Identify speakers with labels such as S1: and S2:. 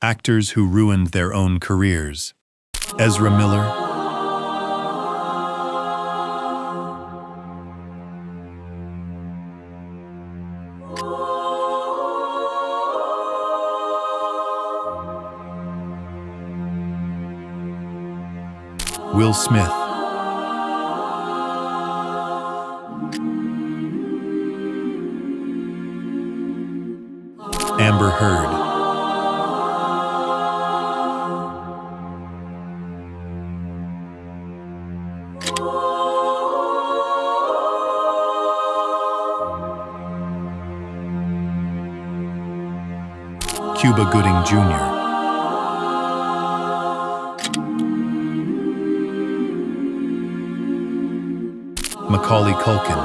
S1: Actors who ruined their own careers. Ezra Miller, Will Smith, Amber Heard, Cuba Gooding Jr., Macaulay Culkin,